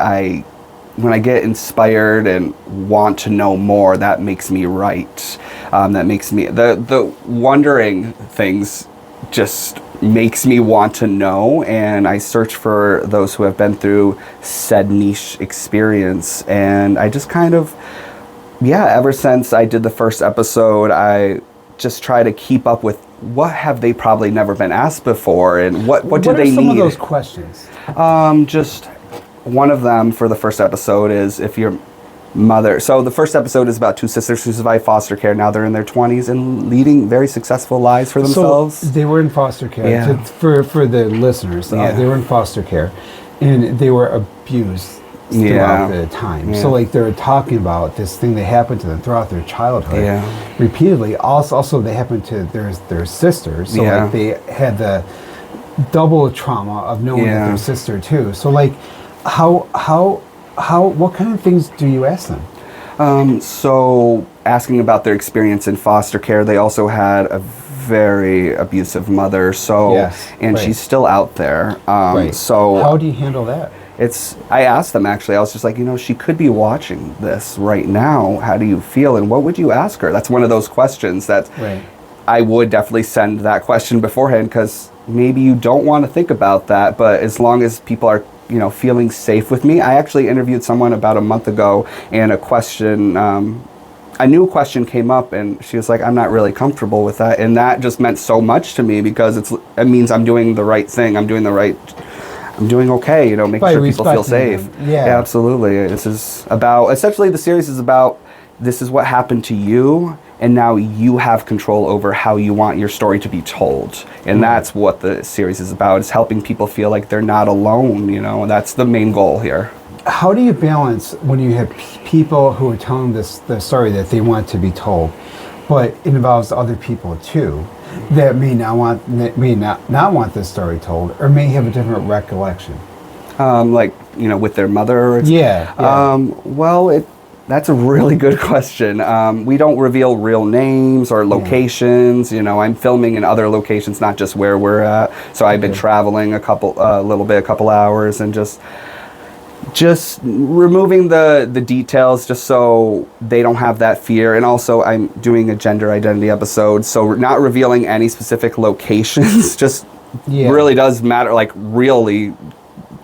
when I get inspired and want to know more, that makes me write. That makes me, the wondering things just makes me want to know, and I search for those who have been through said niche experience. And I just kind of, ever since I did the first episode, I just try to keep up with what have they probably never been asked before, and what do they need. What are some of those questions? Just one of them for the first episode is, if your mother, so the first episode is about two sisters who survived foster care. Now they're in their 20s and leading very successful lives for themselves. So they were in foster care. For the listeners, they were in foster care, and they were abused throughout the time. So like, they're talking about this thing that happened to them throughout their childhood repeatedly. Also they happened to their sisters. So like, they had the double trauma of knowing that their sister too. So like, what kind of things do you ask them? So asking about their experience in foster care. They also had a very abusive mother. So she's still out there. So how do you handle that? I asked them, actually, I was just like, you know, she could be watching this right now. How do you feel? And what would you ask her? That's one of those questions that I would definitely send that question beforehand, because maybe you don't want to think about that, but as long as people are, you know, feeling safe with me. I actually interviewed someone about a month ago, and a new question came up, and she was like, I'm not really comfortable with that. And that just meant so much to me, because it means I'm doing the right thing. I'm doing okay, you know, making sure people feel safe. Yeah, absolutely. Essentially the series is about, this is what happened to you, and now you have control over how you want your story to be told. And that's what the series is about, is helping people feel like they're not alone, you know, and that's the main goal here. How do you balance when you have people who are telling the story that they want to be told, but it involves other people too, that may not want this story told, or may have a different recollection? Like, you know, with their mother? That's a really good question. We don't reveal real names or locations. You know, I'm filming in other locations, not just where we're at. So I've been traveling a couple hours, and just removing the details, just so they don't have that fear. And also, I'm doing a gender identity episode, so not revealing any specific locations just really does matter, like really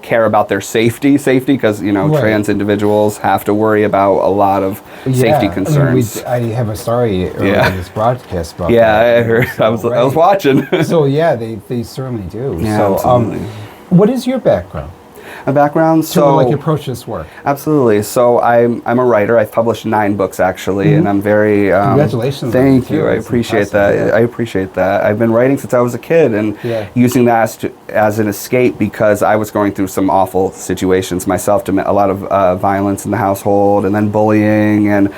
care about their safety, because trans individuals have to worry about a lot of safety concerns. I have a story earlier in this broadcast about that. I heard. I was watching. So they certainly do. Yeah, so absolutely. What is your background? A background, so like approach this work. Absolutely. So I'm a writer. I've published 9 books actually, and I'm very congratulations. Thank you. I appreciate that. Yeah. I appreciate that. I've been writing since I was a kid, and using that as an escape, because I was going through some awful situations myself. A lot of violence in the household, and then bullying, and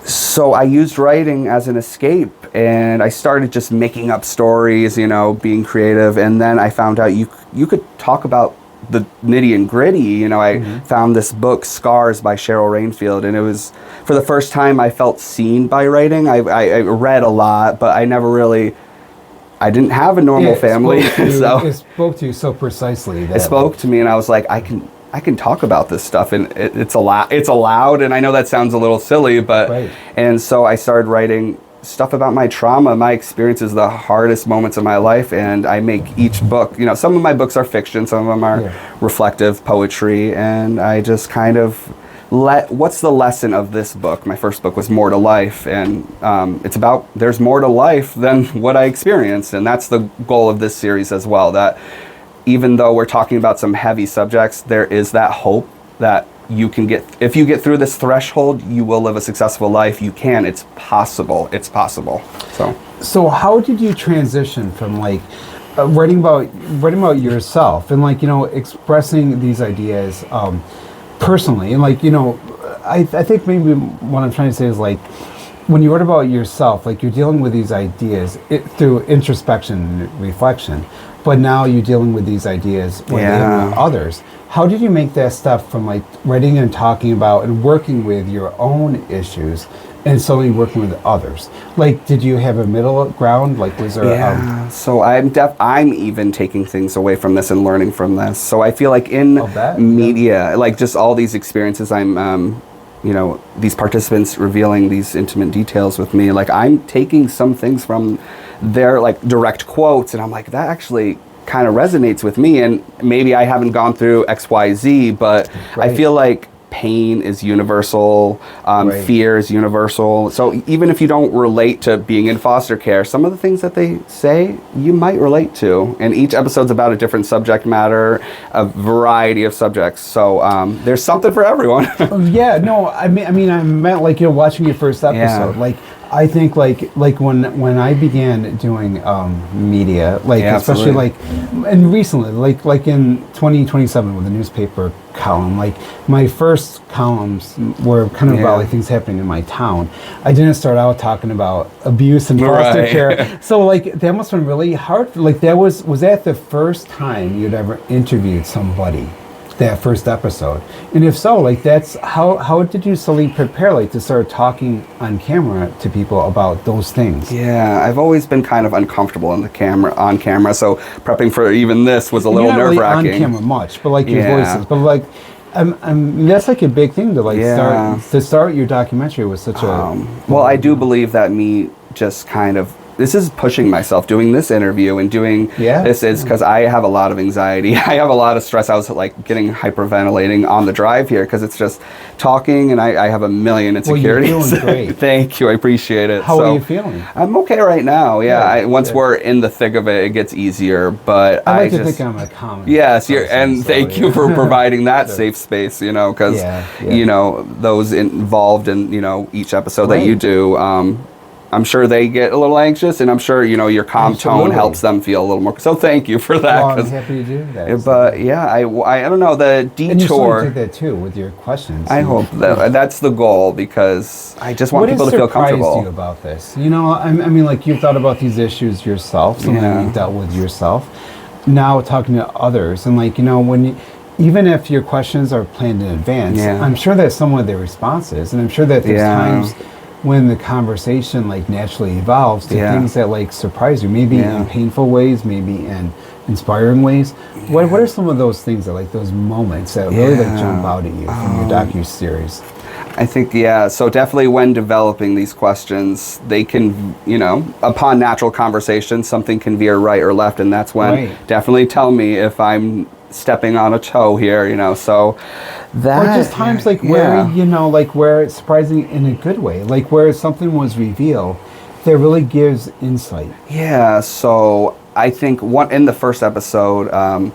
so I used writing as an escape, and I started just making up stories, being creative, and then I found out you could talk about the nitty and gritty. I found this book, Scars by Cheryl Rainfield, and it was, for the first time, I felt seen by writing. I read a lot, but I didn't have a normal family. It spoke to you so precisely. It spoke to me, and I was like, I can talk about this stuff, and it's allowed, and I know that sounds a little silly, but, and so I started writing stuff about my trauma, my experiences, the hardest moments of my life, and I make each book, some of my books are fiction, some of them are reflective poetry, and I just kind of what's the lesson of this book? My first book was More to Life, and it's about there's more to life than what I experienced, and that's the goal of this series as well, that even though we're talking about some heavy subjects, there is that hope that if you get through this threshold, you will live a successful life. You can. It's possible. So how did you transition from writing about yourself and expressing these ideas personally, and I think maybe what I'm trying to say is when you write about yourself, you're dealing with these ideas through introspection and reflection, but now you're dealing with these ideas with others. How did you make that stuff from writing and talking about and working with your own issues and slowly working with others? Did you have a middle ground? Was there? So I'm even taking things away from this and learning from this. So I feel in media, just all these experiences, I'm these participants revealing these intimate details with me. I'm taking some things from their direct quotes, and I'm that actually kind of resonates with me, and maybe I haven't gone through XYZ, but I feel pain is universal, fear is universal. So even if you don't relate to being in foster care, some of the things that they say you might relate to. And each episode's about a different subject matter, a variety of subjects. So there's something for everyone. I meant watching your first episode. I think when I began doing media, especially and recently, in 2027 with the newspaper column, my first columns were kind of about things happening in my town. I didn't start out talking about abuse and foster care. So that must have been really hard. Was that the first time you'd ever interviewed somebody? That first episode, and if so, that's how did you slowly prepare to start talking on camera to people about those things? I've always been kind of uncomfortable on camera, so prepping for even this was a little nerve-wracking. Really on camera much, but your voices, but that's a big thing to start your documentary with such a. Well, I do believe that me just kind of. This is pushing myself, doing this interview and doing this is because I have a lot of anxiety. I have a lot of stress. I was getting hyperventilating on the drive here because it's just talking, and I have a million insecurities. Well, you're doing great. Thank you. I appreciate it. How are you feeling? I'm okay right now. Once we're in the thick of it, it gets easier. But I like to think I'm a common. Yes, thank you for providing that safe space. Because those involved in each episode that you do. I'm sure they get a little anxious, and I'm sure your calm tone helps them feel a little more. So thank you for that. Well, I'm happy to do that. But I don't know, the detour. And you still did that too with your questions. I hope that's the goal, because I just want people to feel comfortable. What has surprised you about this? You thought about these issues yourself, something you dealt with yourself. Now talking to others, and even if your questions are planned in advance, I'm sure that some of their responses, and I'm sure that there's times when the conversation naturally evolves to things that surprise you, maybe in painful ways, maybe in inspiring ways. What are some of those things that those moments that really jump out at you from your docu-series? I think, so definitely when developing these questions, they can, upon natural conversation, something can veer right or left, and that's when definitely tell me if I'm stepping on a toe here, you know, so that... Or just times like where, you know, like where it's surprising in a good way, like where something was revealed that really gives insight. Yeah, so I think in the first episode,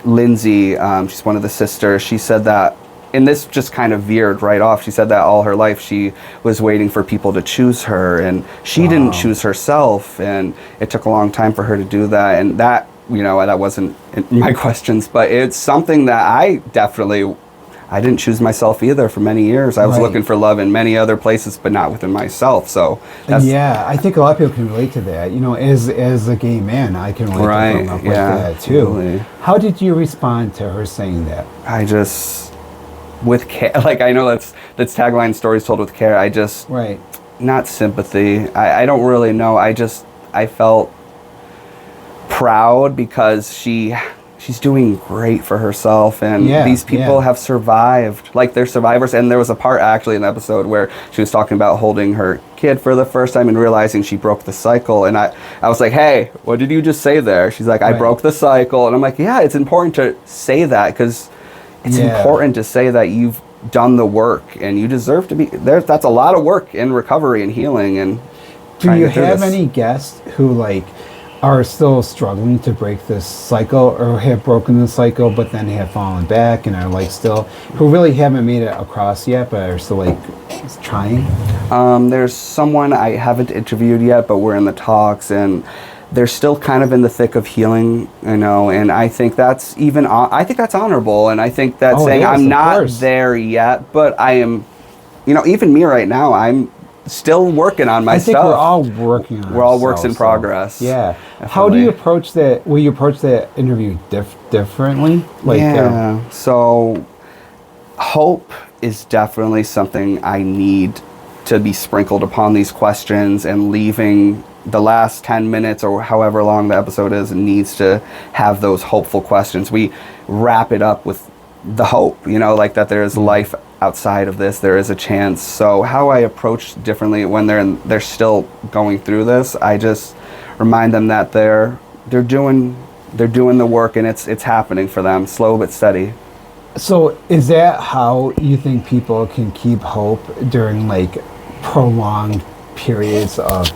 Lindsay, she's one of the sisters, she said that, and this just kind of veered right off, she said that all her life she was waiting for people to choose her, and she didn't choose herself, and it took a long time for her to do that, and that, you know, that wasn't in my questions, but it's something that I didn't choose myself either for many years. I was looking for love in many other places, but not within myself. So yeah, I think a lot of people can relate to that. You know, as a gay man, I can relate to something like that too. Totally. How did you respond to her saying that? I just, with care, like I know that's tagline, stories told with care. I just not sympathy. I don't really know. I felt proud because she's doing great for herself, and these people have survived, like they're survivors. And there was a part actually in the episode where she was talking about holding her kid for the first time and realizing she broke the cycle, and I was like, hey, what did you just say there? She's like, I broke the cycle. And I'm like, yeah, it's important to say that, because it's important to say that you've done the work and you deserve to be there. That's a lot of work in recovery and healing. And do you have any guests who like are still struggling to break this cycle, or have broken the cycle but then have fallen back and are like still, who really haven't made it across yet but are still like trying? There's someone I haven't interviewed yet, but we're in the talks, and they're still kind of in the thick of healing, you know, and I think that's I think that's honorable, and I think that's saying I'm not there yet, but I am, you know, even me right now, I'm still working on my stuff. I think we're all working on We're all works in progress. Yeah. Definitely. How do you approach that? Will you approach that interview differently? Like, so hope is definitely something I need to be sprinkled upon these questions, and leaving the last 10 minutes or however long the episode is needs to have those hopeful questions. We wrap it up with the hope, you know, like that there is life outside of this, there is a chance. So how I approach differently when they're still going through this, I just remind them that they're doing the work, and it's happening for them, slow but steady. So is that how you think people can keep hope during like prolonged periods of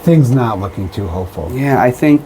things not looking too hopeful? Yeah, I think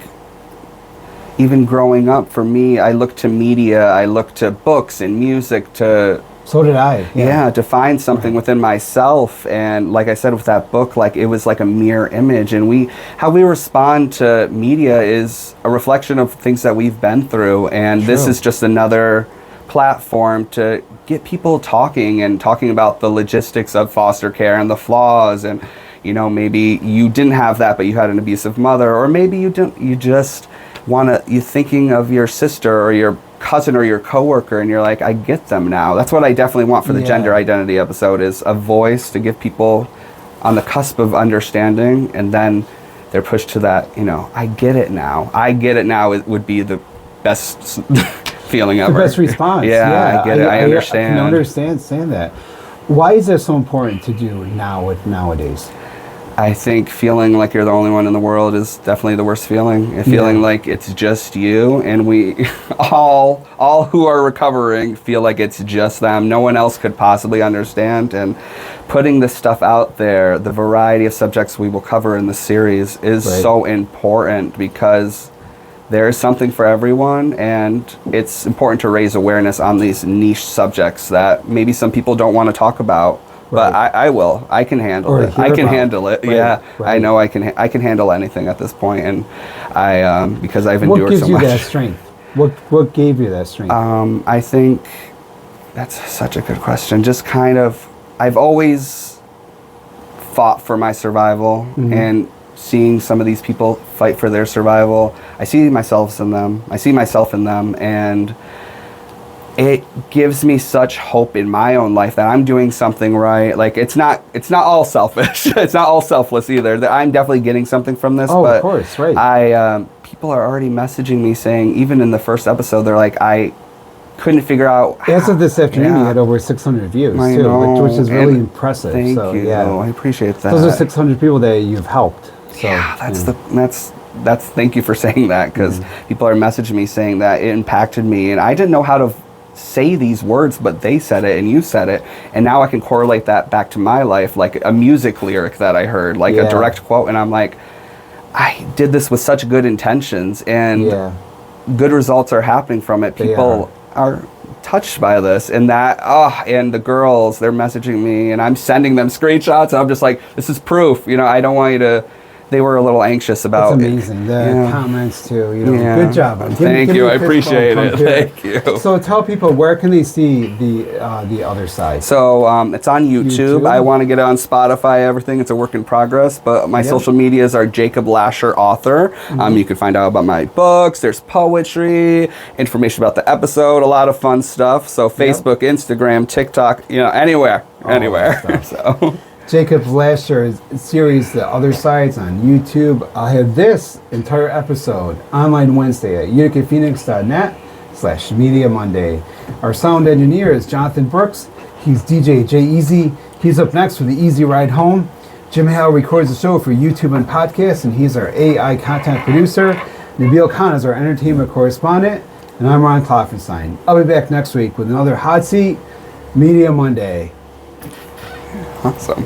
even growing up, for me, I looked to media, I looked to books and music to... So did I. Yeah, to find something within myself. And like I said with that book, like it was like a mirror image. And how we respond to media is a reflection of things that we've been through. And this is just another platform to get people talking about the logistics of foster care and the flaws. And, you know, maybe you didn't have that, but you had an abusive mother, or maybe you didn't, you're thinking of your sister or your cousin or your coworker, and you're like, I get them now. That's what I definitely want for the gender identity episode, is a voice to give people on the cusp of understanding, and then they're pushed to that, you know, I get it now. I get it now. It would be the best feeling ever. The best response. Yeah, I get it. I understand. I can understand saying that. Why is that so important to do nowadays? I think feeling like you're the only one in the world is definitely the worst feeling. Feeling like it's just you, and we all who are recovering feel like it's just them. No one else could possibly understand. And putting this stuff out there, the variety of subjects we will cover in the series is so important, because there is something for everyone, and it's important to raise awareness on these niche subjects that maybe some people don't want to talk about. But I will. I can handle it. I can handle it. I know I can handle anything at this point, and I because I've endured so much. What gives you that strength? What gave you that strength? I think that's such a good question. Just kind of, I've always fought for my survival, and seeing some of these people fight for their survival, I see myself in them, and it gives me such hope in my own life that I'm doing something right. Like it's not all selfish. It's not all selfless either. That I'm definitely getting something from this. Of course, right. People are already messaging me saying, even in the first episode, they're like, I couldn't figure out. As of this afternoon, you had over 600 views too, which is really impressive. Thank you. I appreciate that. Those are 600 people that you've helped. So, that's thank you for saying that, because people are messaging me saying that it impacted me, and I didn't know how to say these words, but they said it and you said it, and now I can correlate that back to my life, like a music lyric that I heard, like a direct quote, and I'm like, I did this with such good intentions, and good results are happening from it. People are touched by this, and that and the girls, they're messaging me and I'm sending them screenshots, and I'm just like, this is proof, you know. I don't want you to. They were a little anxious about it. It's amazing. The comments too. You know, good job. Thank you. I appreciate it. Thank you. So tell people, where can they see the other side? So it's on YouTube. I want to get it on Spotify. Everything. It's a work in progress. But my social medias are Jacob Lasher author. You can find out about my books. There's poetry, information about the episode, a lot of fun stuff. So Facebook, Instagram, TikTok. You know, anywhere. So. Jacob Lasher's series, The Other Sides, on YouTube. I'll have this entire episode online Wednesday at uticaphoenix.net/Media Monday. Our sound engineer is Jonathan Brooks. He's DJ J-Easy. He's up next with the Easy Ride Home. Jim Hale records the show for YouTube and podcasts, and he's our AI content producer. Nabil Khan is our entertainment correspondent, and I'm Ron Klopfanstein. I'll be back next week with another Hot Seat Media Monday. Awesome.